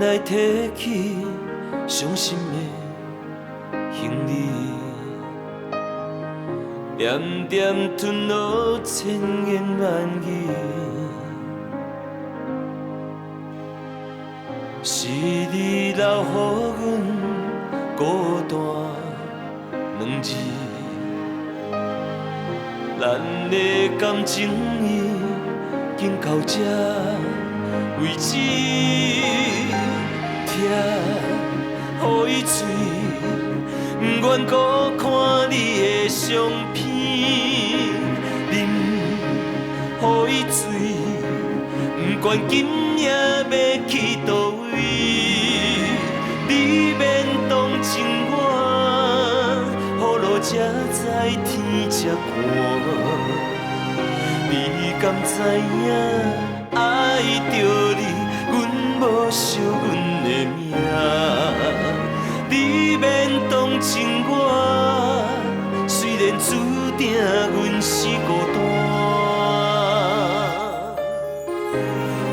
来提起伤心的行李，点点吞落千言万语。是你留予阮孤单2字，咱的感情已经到这为止。听，予伊醉，不愿搁看你的相片，啉，予伊醉，不管今夜要去倒位，你免同情我，雨落才知天才寒，你敢知影爱着你？阮无惜阮的命，你免同情我。虽然注定阮是孤单，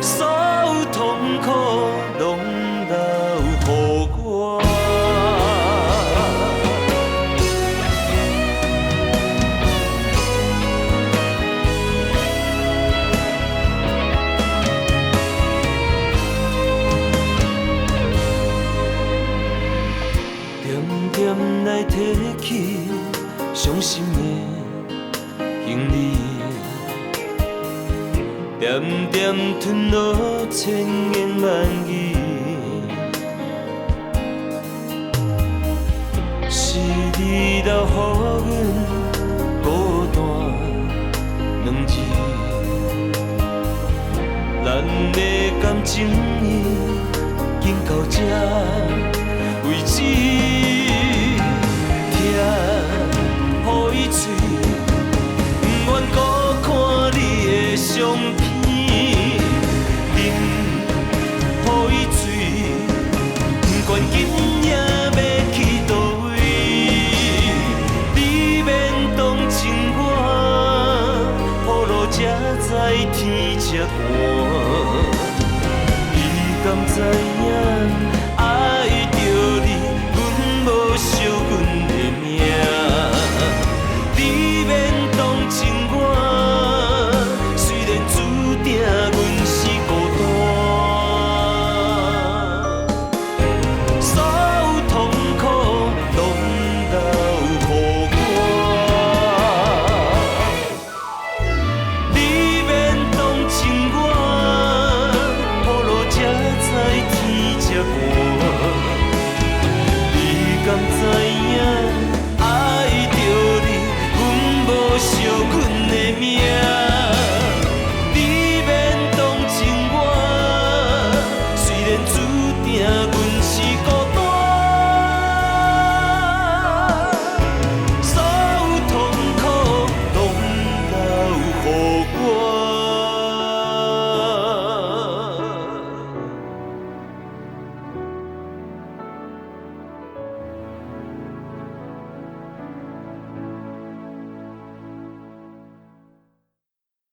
所有痛苦拢留予我。来提起伤心的行李，点点吞落千言万语。是你留予阮孤单2字，咱的感情已经到这为止。予伊醉，不愿搁看你的相片，啉，予伊醉，不管今夜要去倒位，你免同情我，雨落才知天才寒。